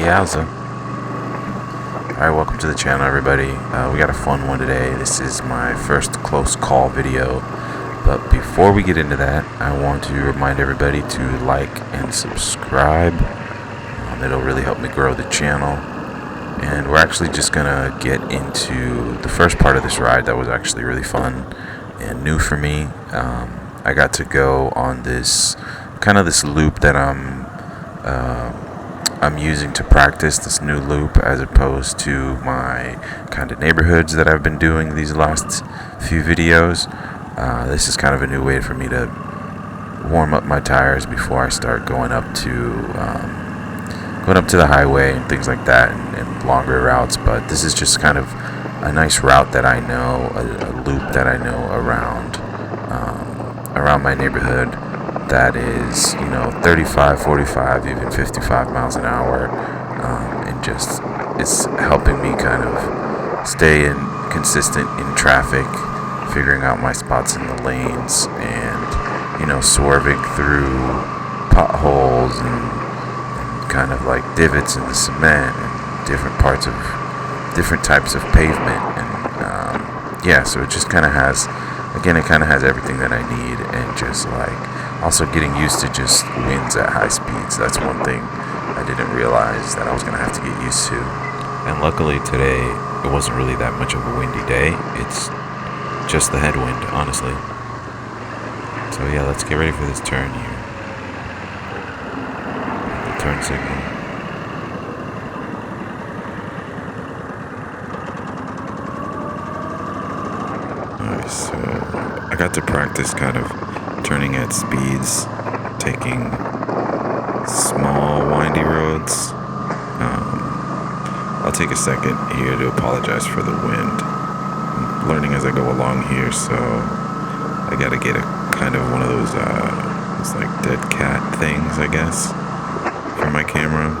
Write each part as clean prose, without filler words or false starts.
Yowza. Alright, welcome to the channel, everybody. We got a fun one today. This is my first close call video. But before we get into that, I want to remind everybody to like and subscribe. It'll really help me grow the channel. And we're actually just gonna get into the first part of this ride that was actually really fun and new for me. I got to go on this loop that I'm using to practice, this new loop, as opposed to my kind of neighborhoods that I've been doing these last few videos. This is kind of a new way for me to warm up my tires before I start going up to the highway and things like that, and longer routes. But this is just kind of a nice route that I know, a loop that I know around my neighborhood that is, 35, 45, even 55 miles an hour, and just it's helping me kind of stay consistent in traffic, figuring out my spots in the lanes, and swerving through potholes and kind of like divots in the cement and different types of pavement, and so it just kind of has, again, it kind of has everything that I need, and just like also getting used to just winds at high speeds. That's one thing I didn't realize that I was gonna have to get used to. And luckily today it wasn't really that much of a windy day. It's just the headwind, honestly. So yeah, let's get ready for this turn here. The turn signal. Alright, so I got to practice kind of turning at speeds, taking small windy roads. I'll take a second here to apologize for the wind. I'm learning as I go along here, so I gotta get a kind of one of those it's like dead cat things, I guess, for my camera,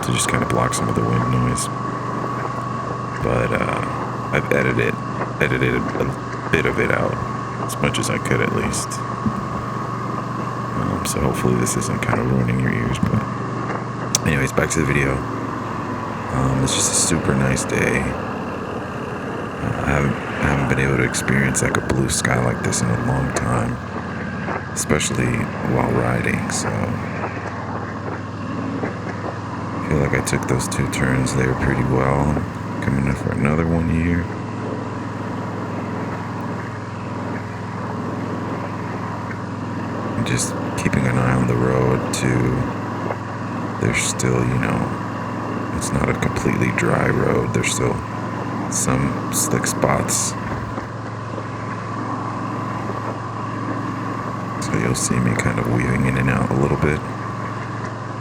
to just kind of block some of the wind noise. But I've edited a bit of it out, as much as I could at least. So hopefully this isn't kind of ruining your ears. But anyways, back to the video. It's just a super nice day. I haven't been able to experience like a blue sky like this in a long time, especially while riding. So I feel like I took those two turns there pretty well. Coming in for another one here. Just keeping an eye on the road too. There's still, it's not a completely dry road. There's still some slick spots. So you'll see me kind of weaving in and out a little bit.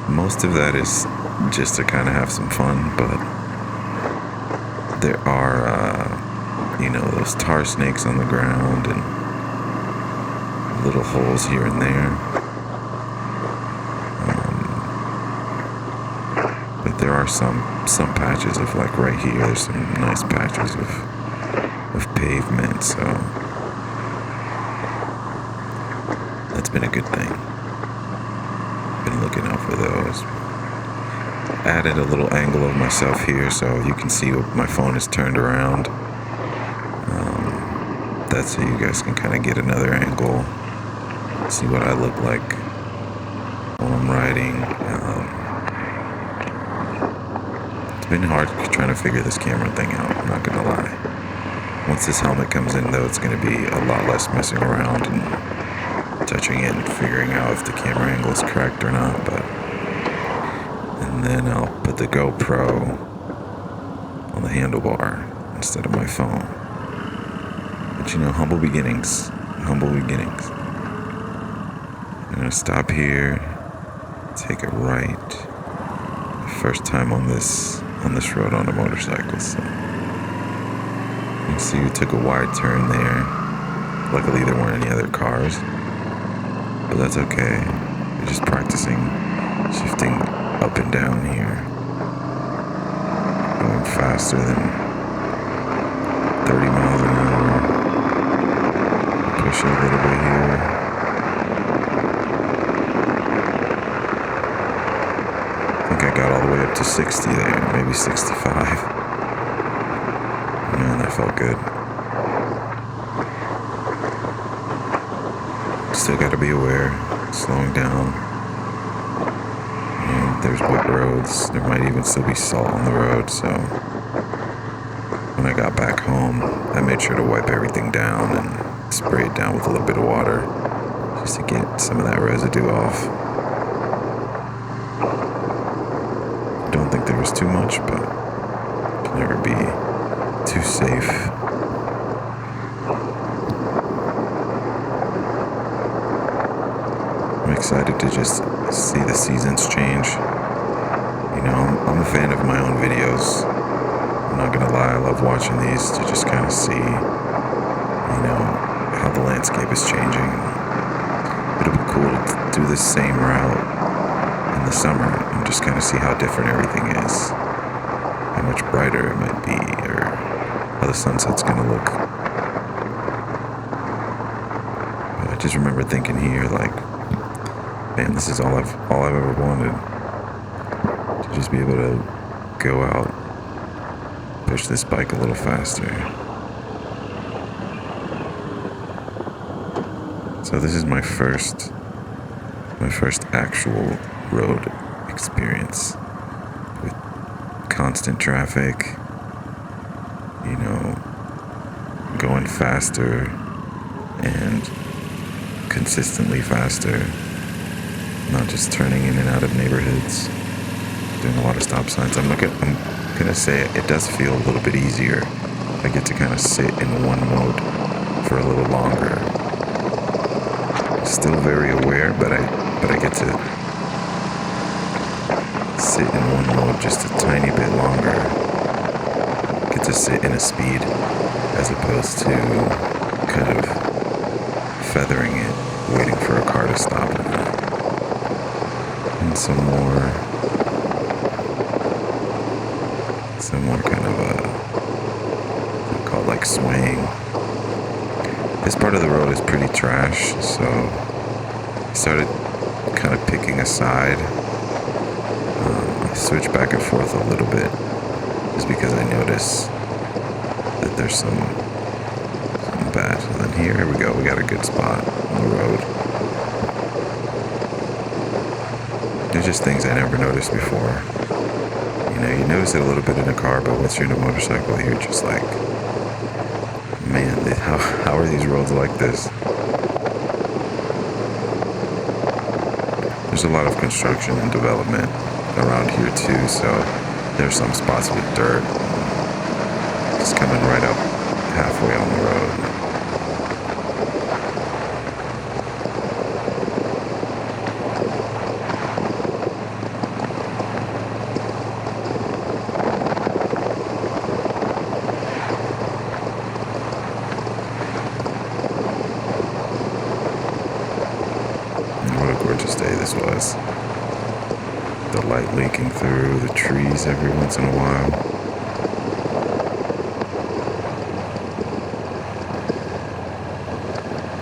Most of that is just to kind of have some fun, but there are, those tar snakes on the ground and little holes here and there. But there are some patches of, like right here, there's some nice patches of pavement, so that's been a good thing. Been looking out for those. Added a little angle of myself here so you can see what my phone is turned around. That's so you guys can kind of get another angle, see what I look like while I'm riding. It's been hard trying to figure this camera thing out, I'm not gonna lie. Once this helmet comes in though, it's gonna be a lot less messing around and touching it and figuring out if the camera angle is correct or not. And then I'll put the GoPro on the handlebar instead of my phone. But humble beginnings. I'm gonna stop here, take a right. First time on this road on a motorcycle, so you can see we took a wide turn there. Luckily there weren't any other cars, but that's okay. We're just practicing shifting up and down here, going faster than 30 miles an hour. Push a little bit here. I think I got all the way up to 60 there, maybe 65. Man, that felt good. Still gotta be aware, slowing down. And there's wet roads. There might even still be salt on the road, so when I got back home, I made sure to wipe everything down and spray it down with a little bit of water just to get some of that residue off. Don't think there was too much, but can never be too safe. I'm excited to just see the seasons change. You know, I'm a fan of my own videos. I'm not gonna lie, I love watching these to just kind of see, you know, how the landscape is changing. It'll be cool to do the same route in the summer and just kind of see how different everything is, how much brighter it might be, or how the sunset's gonna look. But I just remember thinking here, like, man, this is all I've ever wanted, to just be able to go out, push this bike a little faster. So this is my first actual road experience with constant traffic, you know, going faster and consistently faster, not just turning in and out of neighborhoods, doing a lot of stop signs. I'm gonna say it does feel a little bit easier. I get to kind of sit in one mode for a little longer. Still very aware, but I get to sit in one mode just a tiny bit longer. Get to sit in a speed as opposed to kind of feathering it, waiting for a car to stop. And some more kind of called like swaying. This part of the road is pretty trash, so I started kind of picking a side. I switched back and forth a little bit just because I noticed that there's some bad. And then here we go, we got a good spot on the road. There's just things I never noticed before. You know, you notice it a little bit in a car, but once you're in a motorcycle, you're just like, man, how are these roads like this? There's a lot of construction and development around here too, so there's some spots with dirt just coming right up halfway on the road. Gorgeous day this was. The light leaking through the trees every once in a while.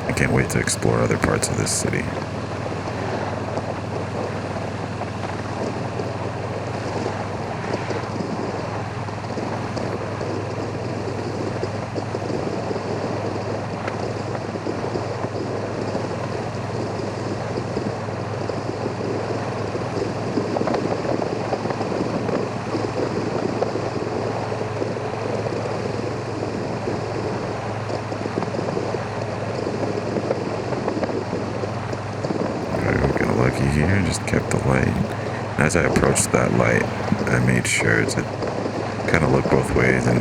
I can't wait to explore other parts of this city. Here, just kept the light. And as I approached that light, I made sure to kind of look both ways and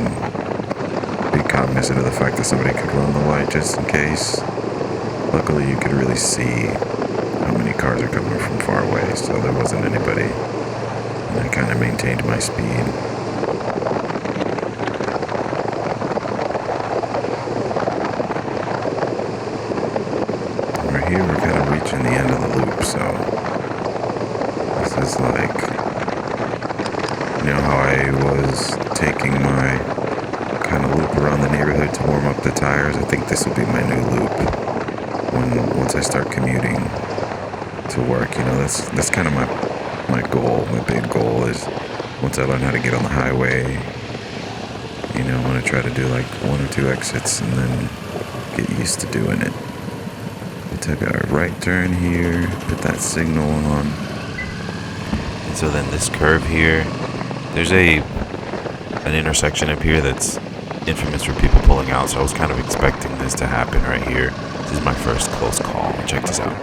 be cognizant of the fact that somebody could run the light just in case. Luckily, you could really see how many cars are coming from far away, so there wasn't anybody. And I kind of maintained my speed. Right here, we're kind of reaching the end of the loop, so this is like, you know how I was taking my kind of loop around the neighborhood to warm up the tires? I think this will be my new loop once I start commuting to work. You know, that's kind of my goal. My big goal is once I learn how to get on the highway, you know, I'm going to try to do like 1 or 2 exits and then get used to doing it. I took a right turn here, put that signal on. And so then this curve here, there's an intersection up here that's infamous for people pulling out, so I was kind of expecting this to happen right here. This is my first close call. Check this out.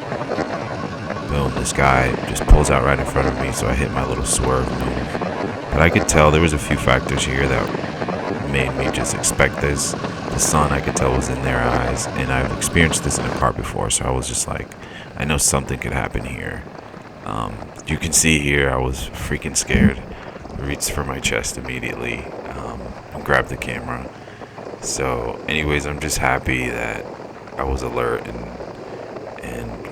Boom, this guy just pulls out right in front of me, so I hit my little swerve move. But I could tell there was a few factors here that made me just expect this. The sun, I could tell, was in their eyes, and I've experienced this in a car before, so I was just like, I know something could happen here. You can see here I was freaking scared. I reached for my chest immediately and grabbed the camera. So anyways, I'm just happy that I was alert and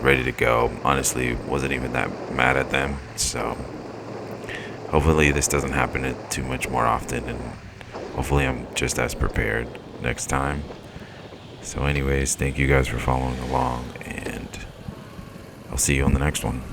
ready to go. Honestly, wasn't even that mad at them, so hopefully this doesn't happen too much more often, and hopefully I'm just as prepared next time. So anyways, thank you guys for following along, and I'll see you on the next one.